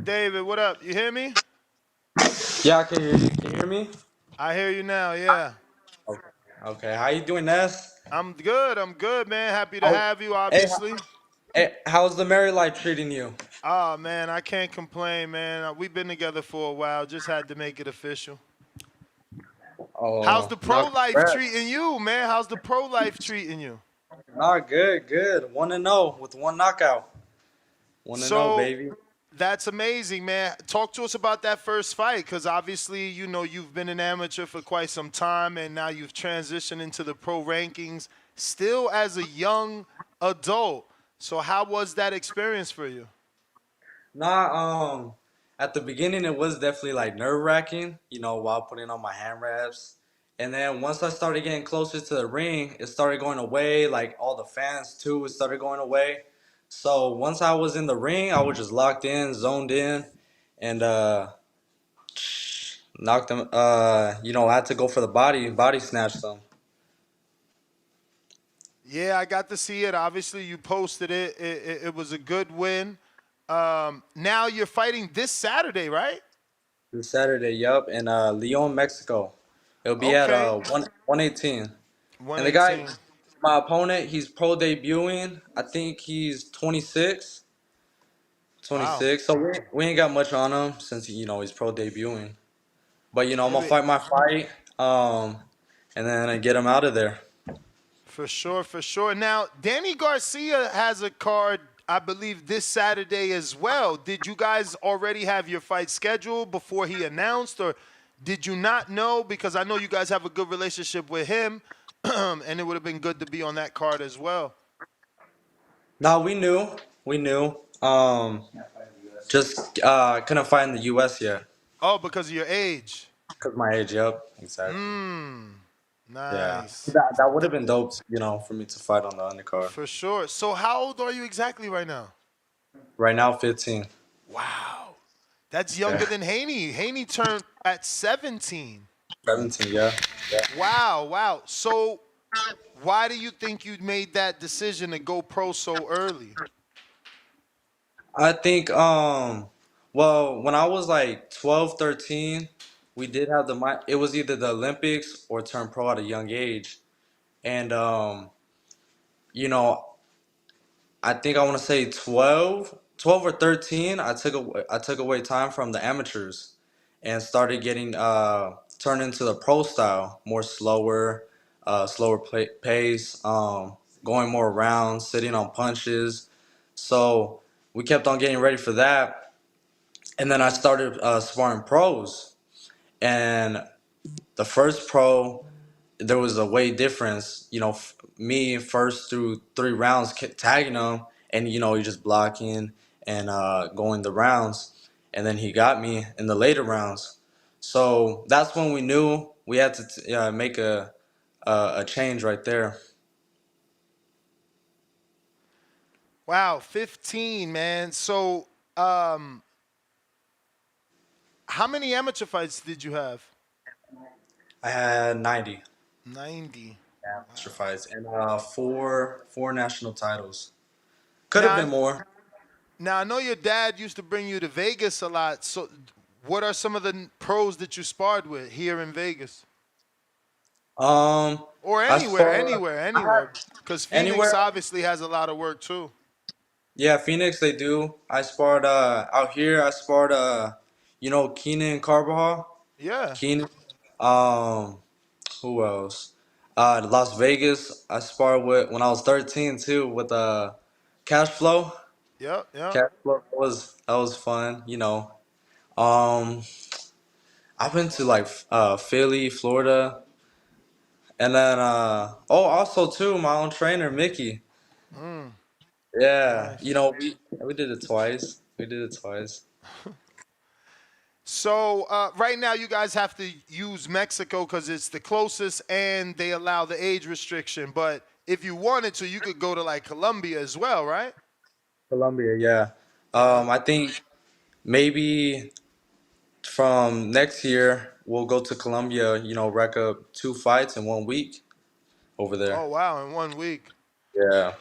David, what up? You hear me? Yeah, I can hear you. Can you hear me? I hear you now, yeah. Okay. Okay. How you doing, Ness? I'm good, man. Happy to How, have you, hey, obviously. how's the married life treating you? Oh, man, I can't complain, man. We've been together for a while. Just had to make it official. How's Oh, the pro no, life congrats. treating you, man? How's the pro life treating you? Not good, good. 1-0 with one knockout. 1-0, So, baby. that's amazing, man. Talk to us about that first fight, because obviously, you've been an amateur for quite some time, and now you've transitioned into the pro rankings, still as a young adult. So, how was that experience for you? Nah, at the beginning it was definitely like nerve-wracking, while putting on my hand wraps. And then once I started getting closer to the ring, it started going away. Like all the fans too, it started going away. So once I was in the ring, I was just locked in, zoned in, and knocked them. I had to go for the body snatch them. Yeah, I got to see it. Obviously, you posted it. It was a good win. Now you're fighting this Saturday, right? This Saturday, yup, in Leon, Mexico. It'll be at Okay. 118. And the guy, 118. my opponent, he's pro debuting. I think he's 26. Wow. 26. So we ain't got much on him since he's pro debuting. But I'm gonna Maybe fight my fight, and then I get him out of there. for sure, for sure. Now, Danny Garcia has a card, I believe, this Saturday as well. Did you guys already have your fight scheduled before he announced, or did you not know? Because I know you guys have a good relationship with him, and it would have been good to be on that card as well. No, we knew. Just couldn't fight in the U.S. yet, Oh, because of your age. cause my age. Yep, exactly. Mmm. Yeah, Nice. that would have been dope, for me to fight on the undercard. For sure. So how old are you exactly right now? Right now, 15. Wow. That's Yeah, younger than Haney. Haney turned at 17. 17. Yeah, yeah. Wow, wow. So why do you think you made that decision to go pro so early? I think well, when I was like 12, 13, we did have it was either the Olympics or turn pro at a young age. And you know, I think I want to say 12 or 13, I took away time from the amateurs and started getting turned into the pro style, more slower pace, going more rounds, sitting on punches. So, we kept on getting ready for that. And then I started sparring pros, and the first pro, there was a weight difference. Me first through 3 rounds kept tagging him, and he just blocking and going the rounds, and then he got me in the later rounds. So that's when we knew we had to make a change right there. Wow, 15, man. So um how many amateur fights did you have? I had 90 90. amateur fights and four national titles. Could have Now, been more. now I know your dad used to bring you to Vegas a lot. So what are some of the pros that you sparred with here in Vegas? Um, Or as anywhere, far anywhere, I anywhere. had Because Phoenix anywhere. obviously has a lot of work too. Yeah, Phoenix they do. I sparred out here. I sparred Keenan Carbajal. Yeah. Keenan. Um, who else? Las Vegas. I sparred with when I was 13 too with Cash Flow. Yep, yep. Cash Flow that was fun. Um, I've been to like Philly, Florida, and then also too my own trainer Mickey. Mm, Yeah, nice. we did it twice. We did it twice. So right now, you guys have to use Mexico because it's the closest, and they allow the age restriction. But if you wanted to, you could go to like Colombia as well, right? Colombia, yeah. Yeah. I think maybe from next year we'll go to Colombia. Rack up 2 fights in 1 week over there. Oh wow, in 1 week, Yeah.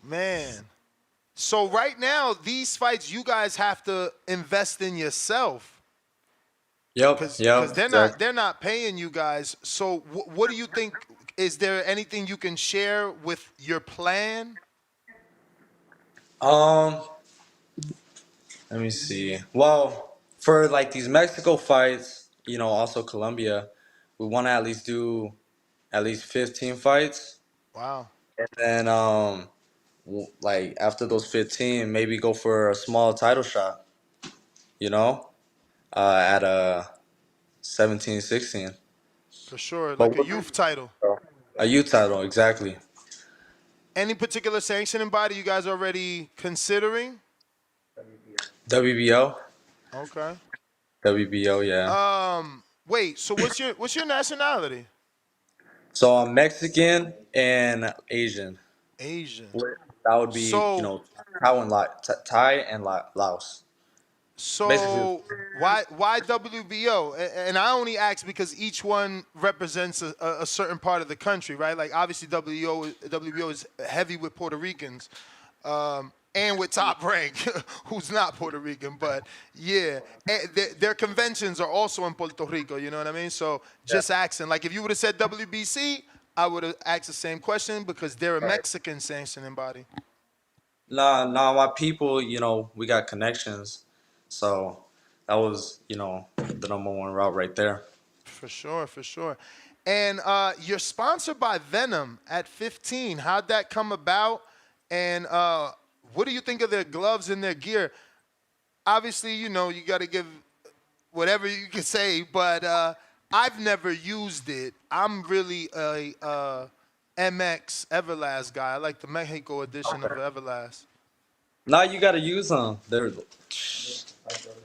man. So right now, these fights you guys have to invest in yourself Yep, because yep, exactly. they're not paying you guys. So what do you think? Is there anything you can share with your plan? Um, Let me see. Well, for like these Mexico fights, also Colombia, we want to at least do at least 15 fights, Wow. and then like after those 15, maybe go for a small title shot. You know, at a 17, 16. For sure, But like a youth title. a youth title, exactly. Any particular sanctioning body you guys already considering? WBO, Okay. WBO, yeah. Wait. So what's your nationality? So I'm Mexican and Asian. Asian. That would be, So Thai and Laos. Basically, so why WBO? And I only ask because each one represents a certain part of the country, right? Like obviously WBO is heavy with Puerto Ricans. And with Top Rank, who's not Puerto Rican, but yeah, their conventions are also in Puerto Rico. You know what I mean? So yeah. just asking, like, if you would have said WBC, I would have asked the same question because they're a Right. Mexican sanctioning body. Nah, my people, we got connections. So that was, the number one route right there. For sure, for sure. And you're sponsored by Venom at 15. How'd that come about? And what do you think of their gloves and their gear? Obviously, you got to give whatever you can say, but I've never used it. I'm really a MX Everlast guy. I like the Mexico edition of Everlast. Now you got to use them.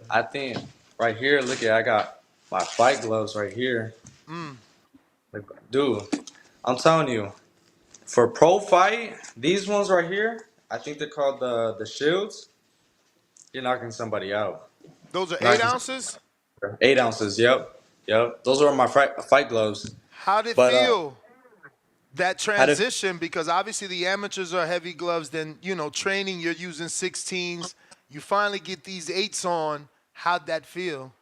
I think right here, look at, I got my fight gloves right here. Like, dude, I'm telling you, for pro fight, these ones right here, I think they're called the shields. You're knocking somebody out. Those are 8 Knocking ounces. 8 ounces. Yep. Those are my fight gloves. How'd it But feel that how to transition? Because obviously the amateurs are heavy gloves. Then training you're using 16s. You finally get these 8s on. How'd that feel?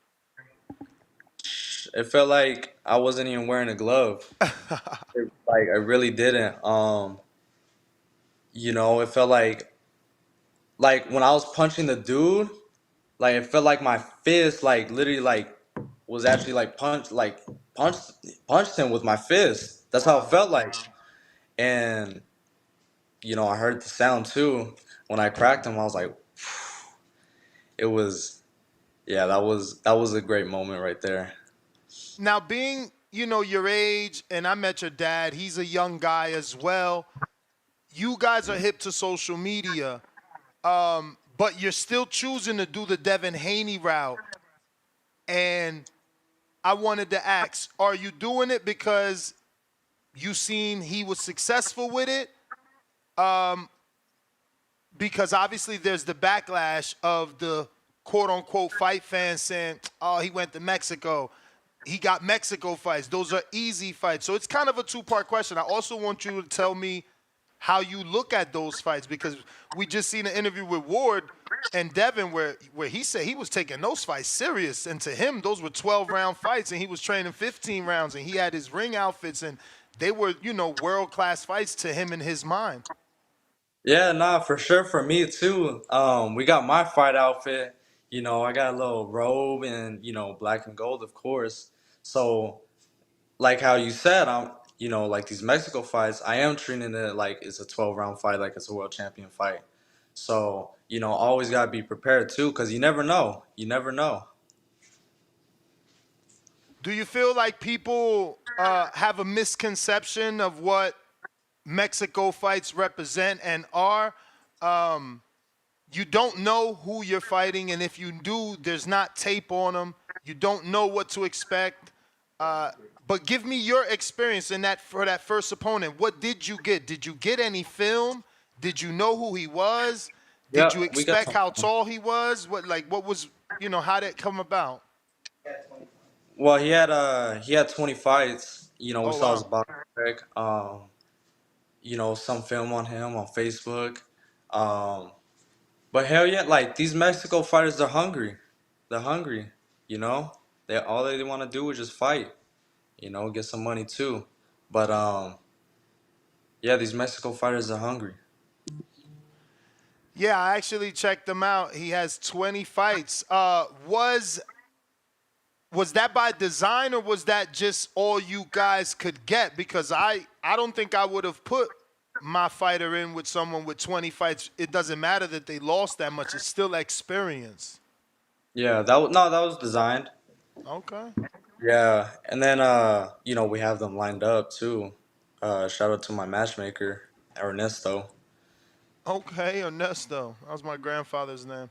it felt like I wasn't even wearing a glove. Like I really didn't. It felt like when I was punching the dude, like it felt like my fist like literally like was actually like punched punched him with my fist. That's how it Wow. felt like. And I heard the sound too. When I cracked him, I was like, it was yeah, that was a great moment right there. Now, being your age, and I met your dad. He's a young guy as well. You guys are hip to social media, but you're still choosing to do the Devin Haney route. And I wanted to ask, are you doing it because you seen he was successful with it? Because obviously there's the backlash of the quote unquote fight fans saying, oh, he went to Mexico. He got Mexico fights. Those are easy fights. So it's kind of a two-part question. I also want you to tell me how you look at those fights because we just seen an interview with Ward and Devin where he said he was taking those fights serious. And to him, those were 12-round fights and he was training 15 rounds and he had his ring outfits and they were, world-class fights to him in his mind. Yeah, nah, for sure for me too. We got my fight outfit. I got a little robe and black and gold, of course. So like how you said, like these Mexico fights, I am treating it like it's a 12-round fight, like it's a world champion fight. So always gotta be prepared too, because you never know. You never know. Do you feel like people have a misconception of what Mexico fights represent and are? Um, you don't know who you're fighting, and if you do, there's not tape on them. You don't know what to expect. Uh, but give me your experience in that for that first opponent. What did you get? Did you get any film? Did you know who he was? Did you Yeah, we got expect some. how tall he was? What was how did it come about? Well, he had 20 fights. We Oh saw his wow. boxing pick. Some film on him on Facebook. Um, But hell yeah, like these Mexico fighters, they're hungry. They're hungry. You know, they all they want to do is just fight. You know, get some money too. But yeah, these Mexico fighters are hungry. Yeah, I actually checked him out. He has 20 fights. Was that by design or was that just all you guys could get? Because I don't think I would have put my fighter in with someone with 20 fights. It doesn't matter that they lost that much. It's still experience. Yeah, that was no, that was designed. Okay. Yeah, and then you know, we have them lined up too. Shout out to my matchmaker, Ernesto. Okay, Ernesto. That was my grandfather's name.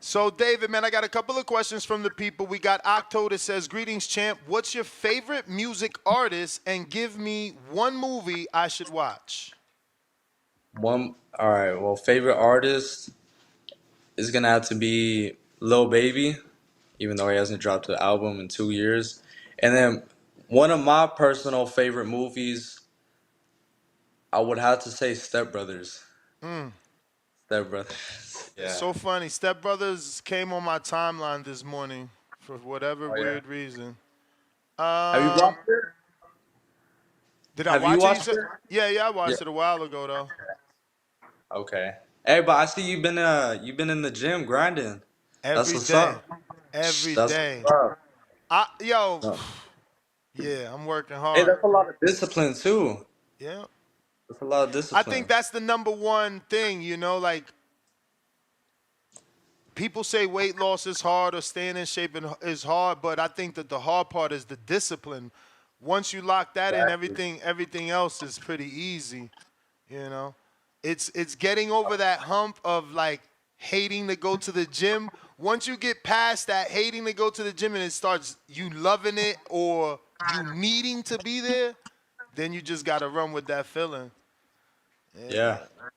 So, David, man, I got a couple of questions from the people. We got Octo that says, "Greetings, champ. What's your favorite music artist? And give me one movie I should watch." All right. Well, favorite artist is gonna have to be Lil Baby, even though he hasn't dropped an album in 2 years. And then one of my personal favorite movies, I would have to say Step Brothers. Mm. Step Brothers. It's Yeah. so funny. Step Brothers came on my timeline this morning for whatever Oh yeah. weird reason. Have you Um, watched it? did I Have you watch it? You watched said? it? Yeah, I Yeah. watched it a while ago though. Okay. Hey, but I see you've been in the gym grinding. That's Every what's day, up. every That's day. what's up. Yo, Yeah. yeah, I'm working Hey, hard. that's a lot of discipline too. Yeah, That's a lot of I think discipline. that's the number one thing. Like people say weight loss is hard or staying in shape is hard, but I think that the hard part is the discipline. Once you lock that in, Exactly. everything else is pretty easy. You know, it's getting over that hump of like hating to go to the gym. Once you get past that hating to go to the gym and it starts you loving it or you needing to be there, then you just gotta run with that feeling. Yeah, Yeah. man.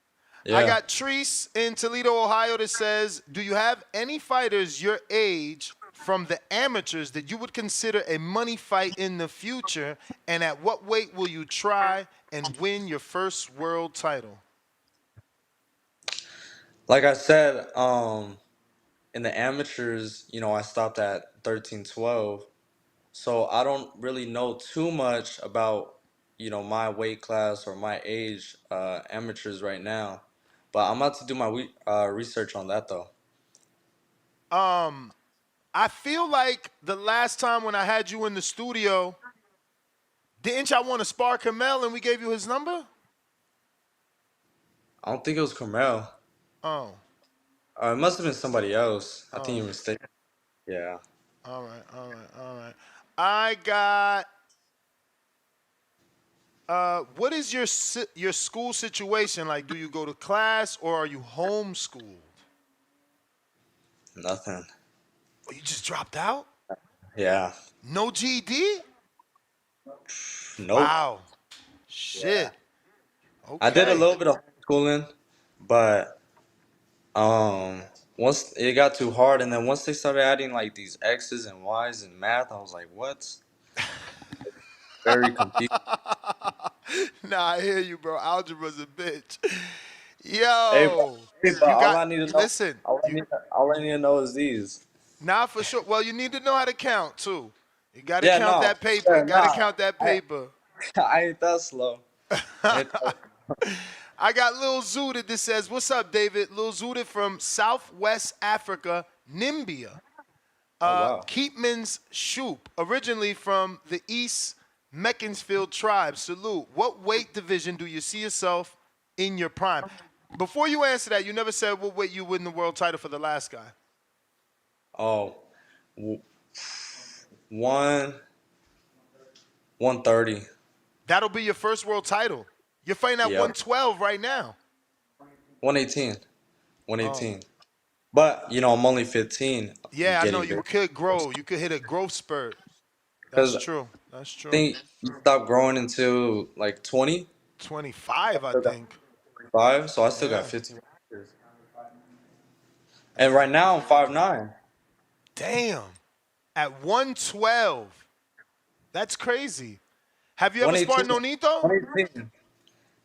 I Yeah. got Treese in Toledo, Ohio that says, "Do you have any fighters your age from the amateurs that you would consider a money fight in the future? And at what weight will you try and win your first world title?" Like I said, in the amateurs, you know, I stopped at 13-12. So I don't really know too much about, you know, my weight class or my age amateurs right now. But I'm about to do my research on that though. Um, I feel like the last time when I had you in the studio, didn't y'all want to spar Kamel and we gave you his number? I don't think it was Carmel. Oh, It must have been somebody else. I think oh, you're mistaken. Yeah. all right, all right, all right. I got. What is your school situation like? Do you go to class or are you homeschooled? Nothing. Oh, you just dropped out? Yeah. No GD? Nope. Wow. Yeah. Shit. I did a Okay. little bit of homeschooling, but um, once it got too hard, and then once they started adding like these X's and Y's in math, I was like, what? Very confused. Nah, I hear you, bro. Algebra's a bitch. Hey, Yo, but you all got. I need to know, Listen, all I need to know is these. nah, for sure. Well, you need to know how to count too. You got to Yeah, count no, that paper. yeah, You got to nah, count that paper. I ain't that slow. I ain't that, I got Lil Zudit that says, "What's up, David?" Lil Zudit from Southwest Africa, Nimbia. oh wow. Keepman's Shoop, originally from the East Meckensfield tribe. Salute. What weight division do you see yourself in your prime? Before you answer that, you never said what weight you win the world title for the last guy. Oh, w- one 130. That'll be your first world title. You're fighting at Yep. 112 right now. 118. Oh. 118. But you know, I'm only 15. I'm Yeah, I know getting you big could grow. You could hit a growth spurt. That's because true. That's I true. think you stop growing until like 20. 25, I Still got think. 5, so I still got Yeah. 15 years. And right now I'm 5'9". Damn. At 112. That's crazy. Have you ever 118. sparred Nonito? 118.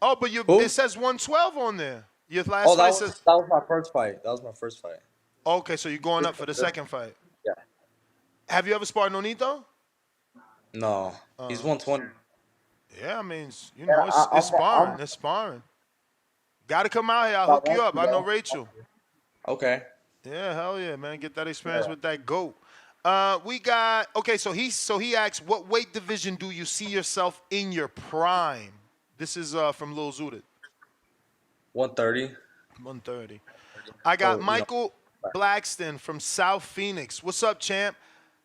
Oh, but it Who? says 112 on there. Your Oh, last that fight was says. that was my first fight. That was my first fight. Okay, so you're going This, up for the this, second fight. yeah. Have you ever sparred Nonito? No, he's Uh, 120. yeah, I mean, Yeah, it's I'm sparring. It's sparring. Got to come out here. I'll I hook you want up. to I know though. Rachel. Okay. Yeah, hell yeah, man. Get that experience Yeah. with that goat. We got okay. So he asks, what weight division do you see yourself in your prime? This is from Lil Zudit, 130. 130. I got So Michael Blackston from South Phoenix. What's up, champ?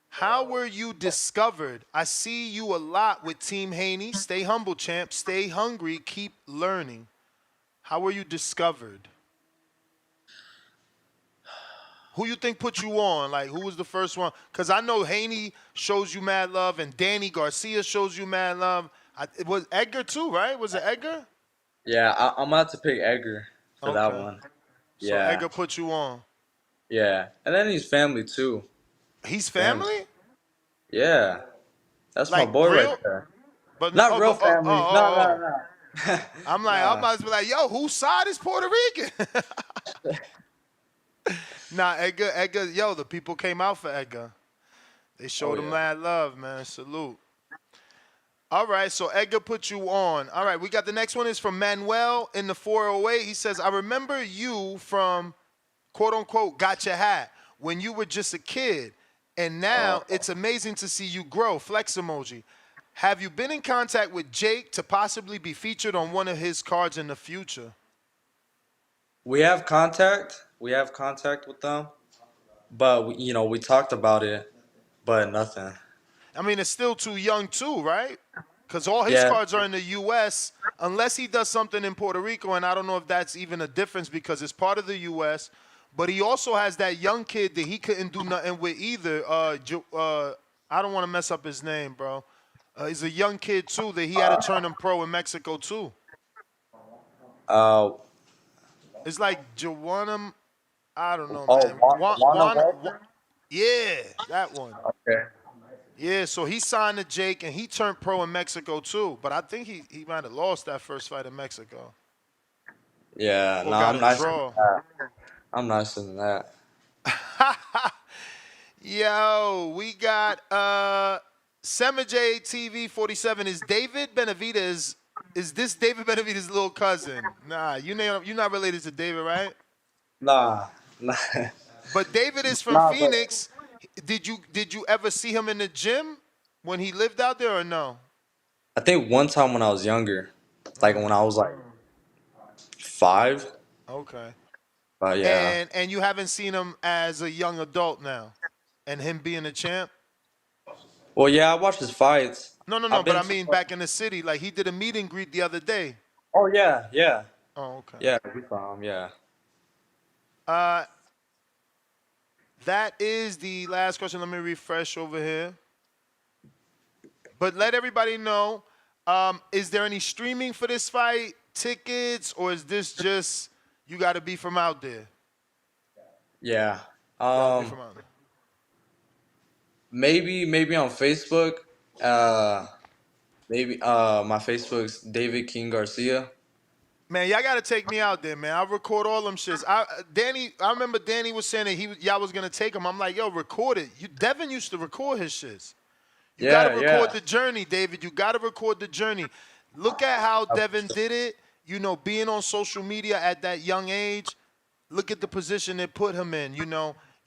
How were you discovered? I see you a lot with Team Haney. Stay humble, champ. Stay hungry. Keep learning. How were you discovered? Who you think put you on? Like, who was the first one? Because I know Haney shows you mad love, and Danny Garcia shows you mad love. It was Edgar too, right? Was it Edgar? yeah, I'm about to pick Edgar for that Okay. one. So Yeah, Edgar put you on. yeah, and then he's family too. He's Family. family? Yeah, that's my Like boy right real? there. But Not real family. No, no, oh. no. I'm Nah. about to be like, yo, whose side is Puerto Rican? Nah, Edgar, yo, the people came out for Edgar. They Oh showed him yeah. mad love, man. Salute. All right, so Edgar put you on. All right, we got the next one is from Manuel in the 408. He says, I remember you from quote unquote got your hat when you were just a kid. And now Uh, it's amazing to see you grow. Flex emoji. Have you been in contact with Jake to possibly be featured on one of his cards in the future? we have contact. We have contact with them, but we talked about it, but nothing. I mean, it's still too young, too, right? Because all his Yeah. cards are in the U.S., unless he does something in Puerto Rico, and I don't know if that's even a difference because it's part of the U.S., but he also has that young kid that he couldn't do nothing with either. I don't want to mess up his name, bro. He's a young kid, too, that he had to turn him pro in Mexico, too. Uh. It's like Joanna, I don't know, Oh, man. Lana Walker. Yeah, that one. Okay. Yeah, so he signed to Jake and he turned pro in Mexico too. But I think he might have lost that first fight in Mexico Yeah. or No, got I'm a nicer than draw. that. I'm nicer than that. Yo, we got Semajay TV 47. Is David Benavidez? Is this David Benavidez' little cousin? Nah, you're not related to David, right? Nah. Nah. But David is from Nah. But Phoenix. Did you ever see him in the gym when he lived out there or no? I think one time when I was younger, like Uh, when I was like 5. okay. But yeah. And you haven't seen him as a young adult now, and him being a champ. Well, yeah, I watched his fights. No, no, no. I've But been I to. mean, back in the city, like he did a meet and greet the other day. Oh yeah, yeah, Oh, okay. yeah. We saw him. Yeah. Uh, that is the last question. Let me refresh over here. But let everybody know: is there any streaming for this fight, tickets, or is this just you got to be from out there? Yeah. You got to be from out there. Maybe on Facebook. Uh, maybe my Facebook's David King Garcia. Man, y'all gotta take me out there, man. I record all them shits. I remember Danny was saying that y'all was gonna take him. I'm like, yo, record it. Devin used to record his shits. You gotta Yeah, record yeah. the journey, David. You gotta record the journey. Look at how Devin did it. Being on social media at that young age. Look at the position they put him in.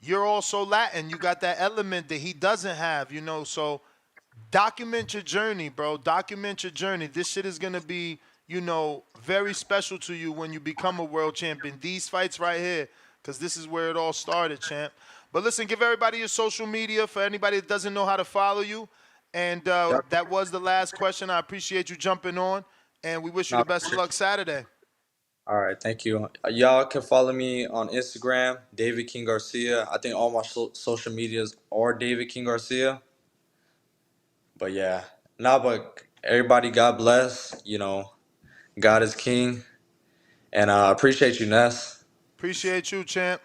You're also Latin. You got that element that he doesn't have. So document your journey, bro. Document your journey. This shit is gonna be, very special to you when you become a world champion. These fights right here, because this is where it all started, champ. But listen, give everybody your social media for anybody that doesn't know how to follow you. And Yep. that was the last question. I appreciate you jumping on, and we wish you No, the best of luck Saturday. all right, thank you. Y'all can follow me on Instagram, David King Garcia. I think all my social medias are David King Garcia. But yeah, but everybody, God bless. God is king, and I appreciate you, Ness. Appreciate you, champ.